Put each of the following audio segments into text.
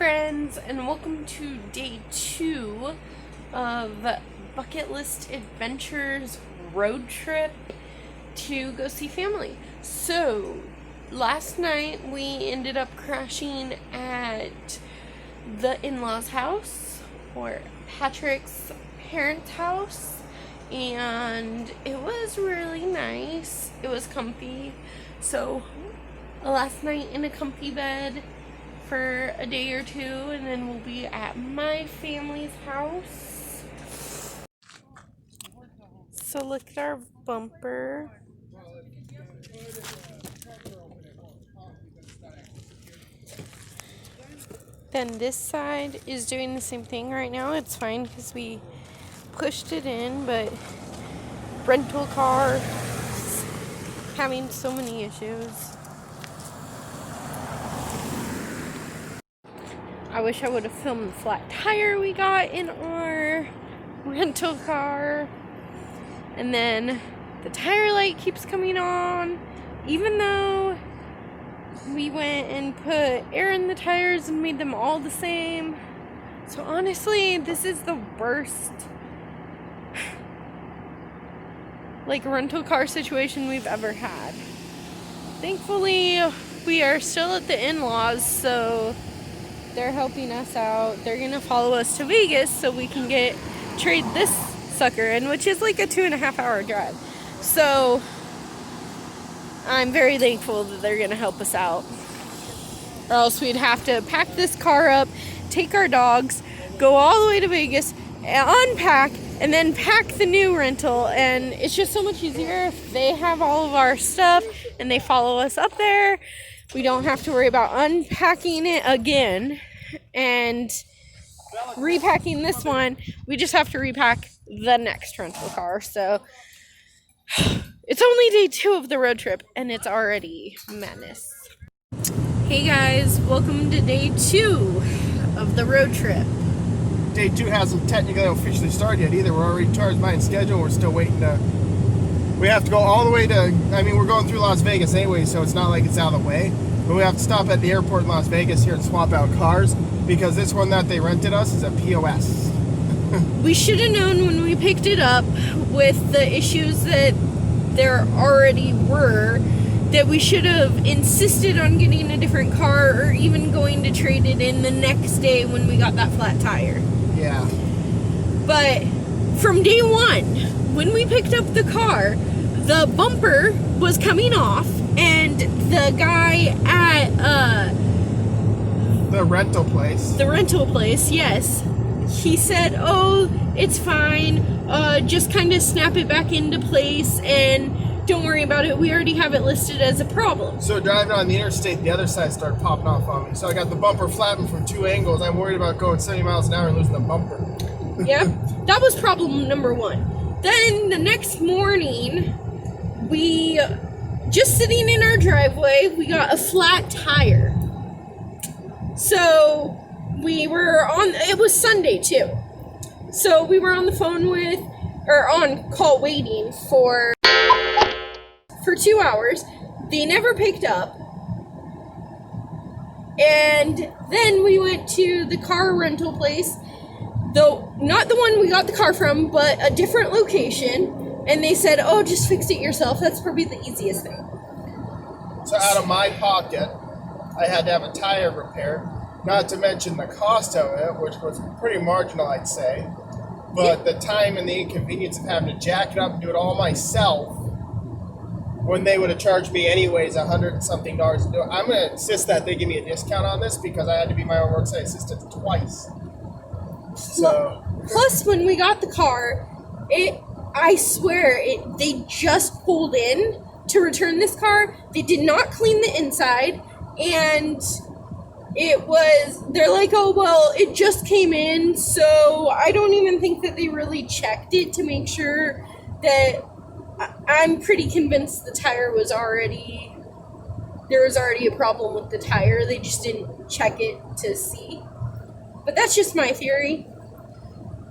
friends, and welcome to day 2 of Bucket List Adventures road trip to go see family. So, last night we ended up crashing at the in-laws' house, or Patrick's parents' house, and it was really nice. It was comfy. So, last night in a comfy bed for a day or two, and then we'll be at my family's house. So look at our bumper. Then this side is doing the same thing right now. It's fine because we pushed it in, but rental car having so many issues. I wish I would have filmed the flat tire we got in our rental car. And then the tire light keeps coming on, even though we went and put air in the tires and made them all the same. So honestly, this is the worst rental car situation we've ever had. Thankfully, we are still at the in-laws, so they're helping us out. They're gonna follow us to Vegas so we can trade this sucker in, which is like a 2.5-hour drive. So I'm very thankful that they're gonna help us out, or else we'd have to pack this car up, take our dogs, go all the way to Vegas, unpack, and then pack the new rental. And it's just so much easier if they have all of our stuff and they follow us up there. We don't have to worry about unpacking it again and repacking this one. We just have to repack the next rental car. So it's only day 2 of the road trip and it's already madness. Hey guys, welcome to day 2 of the road trip. Day 2 hasn't technically officially started yet either. We're already charged behind schedule. We're still waiting to... We have to go all the way to... I mean, we're going through Las Vegas anyway, so it's not like it's out of the way. But we have to stop at the airport in Las Vegas here and swap out cars, because this one that they rented us is a POS. We should have known when we picked it up, with the issues that there already were, that we should have insisted on getting a different car, or even going to trade it in the next day when we got that flat tire. Yeah. But from day 1, when we picked up the car, the bumper was coming off, and the guy at the rental place, yes, he said, oh, it's fine, just kind of snap it back into place and don't worry about it, we already have it listed as a problem. So driving on the interstate, the other side started popping off on me. So I got the bumper flattened from 2 angles. I'm worried about going 70 miles an hour and losing the bumper. Yeah, that was problem number 1. Then the next morning, we, just sitting in our driveway, we got a flat tire. So we were it was Sunday too. So we were on the phone on call waiting for 2 hours. They never picked up. And then we went to the car rental place, though not the one we got the car from, but a different location. And they said, oh, just fix it yourself. That's probably the easiest thing. So out of my pocket, I had to have a tire repaired. Not to mention the cost of it, which was pretty marginal, I'd say. But the time and the inconvenience of having to jack it up and do it all myself, when they would have charged me anyways $100 and something to do it. I'm going to insist that they give me a discount on this, because I had to be my own worksite assistant twice. So plus, when we got the car, I swear, they just pulled in to return this car. They did not clean the inside, and they're like, oh, well, it just came in, so I don't even think that they really checked it to make sure that... I'm pretty convinced the tire was there was already a problem with the tire. They just didn't check it to see. But that's just my theory.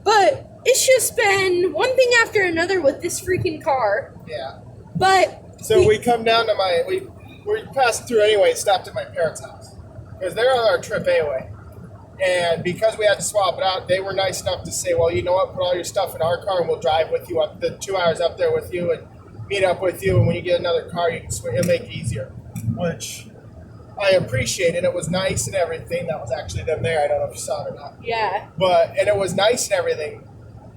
But it's just been one thing after another with this freaking car. Yeah. But so we come down to we're passing through anyway, stopped at my parents' house, because they're on our trip anyway. And because we had to swap it out, they were nice enough to say, well, you know what, put all your stuff in our car and we'll drive with you up the 2 hours up there with you and meet up with you. And when you get another car, you can switch. It'll make it easier, which I appreciated. It was nice and everything. That was actually them there. I don't know if you saw it or not. Yeah. And it was nice and everything.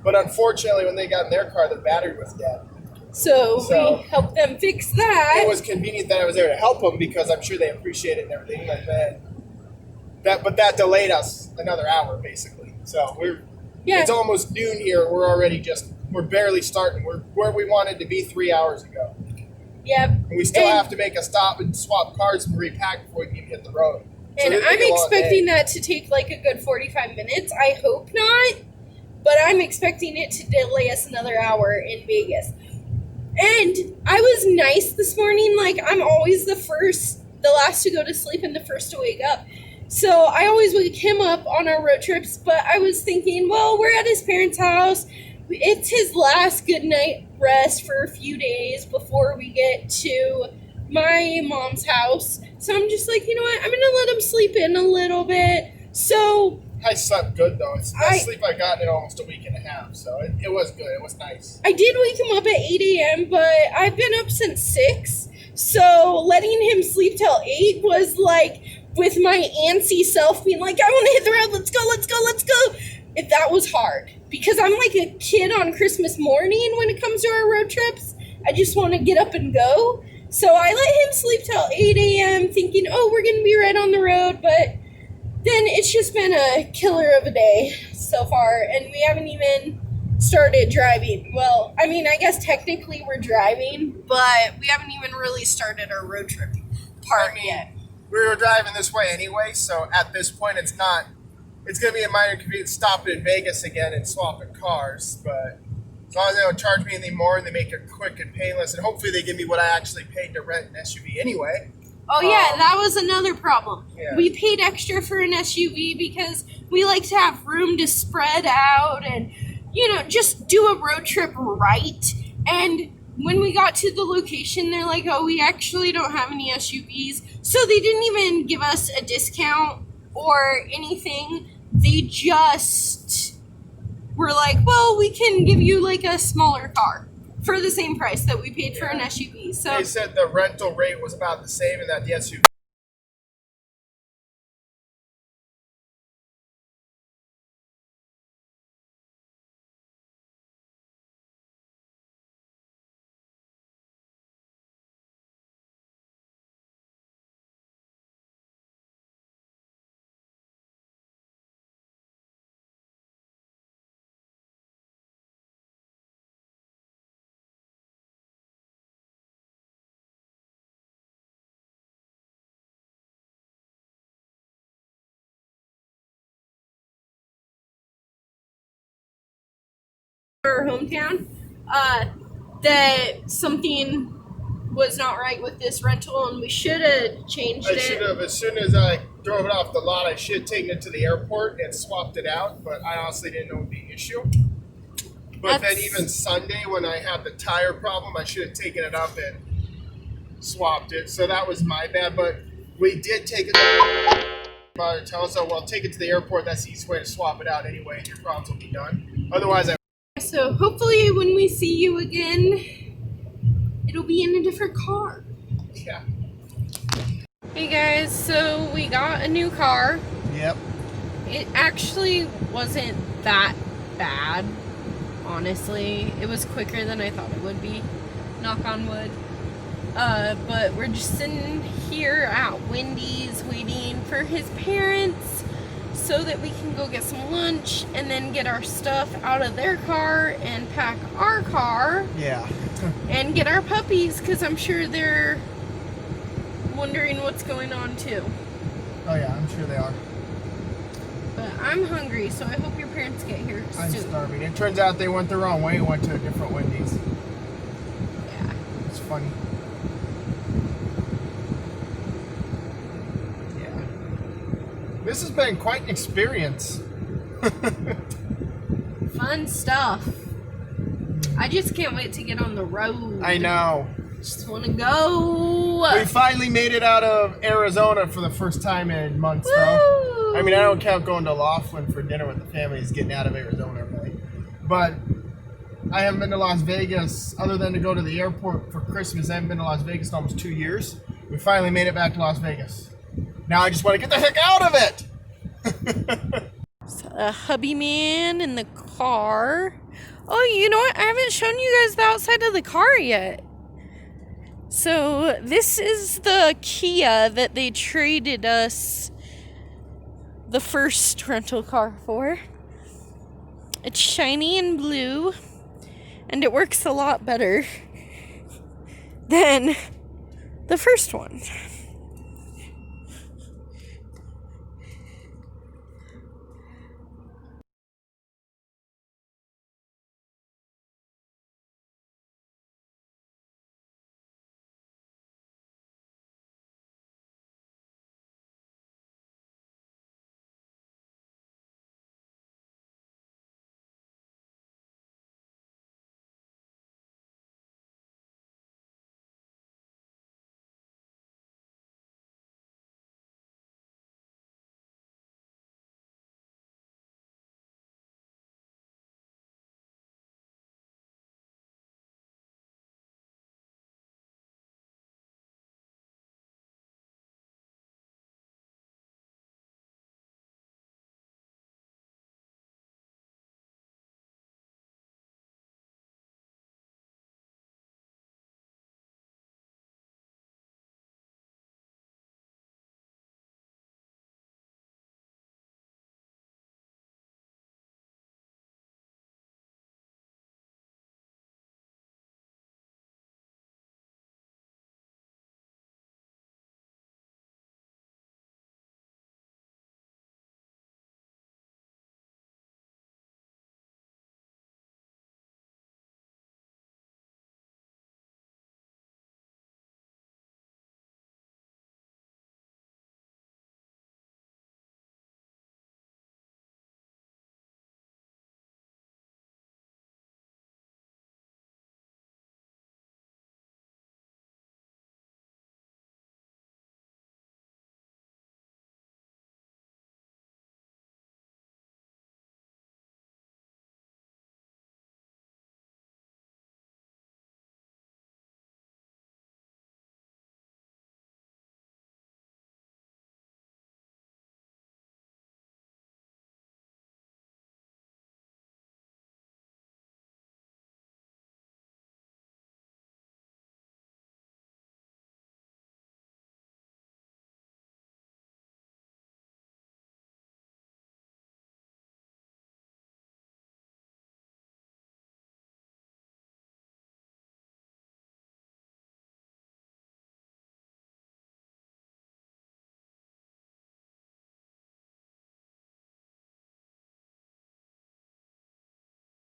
But unfortunately, when they got in their car, the battery was dead. So we helped them fix that. It was convenient that I was there to help them because I'm sure they appreciate it and everything. But that delayed us another hour, basically. So it's almost noon here. We're barely starting. We're where we wanted to be 3 hours ago. Yep. And we still have to make a stop and swap cars and repack before we can even hit the road. So and I'm expecting that to take like a good 45 minutes. I hope not. But I'm expecting it to delay us another hour in Vegas. And I was nice this morning. Like, I'm always the last to go to sleep and the first to wake up. So I always wake him up on our road trips. But I was thinking, well, we're at his parents' house. It's his last good night rest for a few days before we get to my mom's house. So I'm just like, you know what? I'm going to let him sleep in a little bit. So I slept good, though. It's the best sleep I got in almost a week and a half. So it was good. It was nice. I did wake him up at 8 a.m., but I've been up since 6. So letting him sleep till 8 was like with my antsy self being like, I want to hit the road. Let's go, let's go, let's go. That was hard because I'm like a kid on Christmas morning when it comes to our road trips. I just want to get up and go. So I let him sleep till 8 a.m. thinking, oh, we're going to be right on the road. But then it's just been a killer of a day so far, and we haven't even started driving. Well, I mean, I guess technically we're driving, but we haven't even really started our road trip part yet. We were driving this way anyway, so at this point it's going to be a minor convenience stopping in Vegas again and swapping cars, but as long as they don't charge me any more and they make it quick and painless, and hopefully they give me what I actually paid to rent an SUV anyway. Oh, yeah, that was another problem. Yeah. We paid extra for an SUV because we like to have room to spread out and, just do a road trip right. And when we got to the location, they're like, oh, we actually don't have any SUVs. So they didn't even give us a discount or anything. They just were like, well, we can give you like a smaller car for the same price that we paid for an SUV. So they said the rental rate was about the same and that the SUV our hometown, that something was not right with this rental and we should have changed it. I should have, as soon as I drove it off the lot, I should have taken it to the airport and swapped it out, but I honestly didn't know the issue. But then even Sunday when I had the tire problem, I should have taken it up and swapped it. So that was my bad, but we did take it to town, so we'll take it to the airport. That's the easiest way to swap it out anyway, and your problems will be done. Otherwise, So hopefully when we see you again, it'll be in a different car. Yeah. Hey guys, so we got a new car. Yep. It actually wasn't that bad, honestly. It was quicker than I thought it would be, knock on wood. But we're just sitting here at Wendy's waiting for his parents so that we can go get some lunch and then get our stuff out of their car and pack our car. Yeah. And get our puppies, because I'm sure they're wondering what's going on too. Oh yeah, I'm sure they are. But I'm hungry, so I hope your parents get here soon. I'm starving. It turns out they went the wrong way and went to a different Wendy's. Yeah. It's funny. Yeah. This has been quite an experience. Fun stuff. I just can't wait to get on the road. I know. Just want to go. We finally made it out of Arizona for the first time in months, though. Woo! I mean, I don't count going to Laughlin for dinner with the family as getting out of Arizona, right? But I haven't been to Las Vegas other than to go to the airport for Christmas. I haven't been to Las Vegas in almost 2 years. We finally made it back to Las Vegas. Now I just want to get the heck out of it. A hubby man in the car. Oh, you know what? I haven't shown you guys the outside of the car yet. So this is the Kia that they traded us the first rental car for. It's shiny and blue, and it works a lot better than the first one.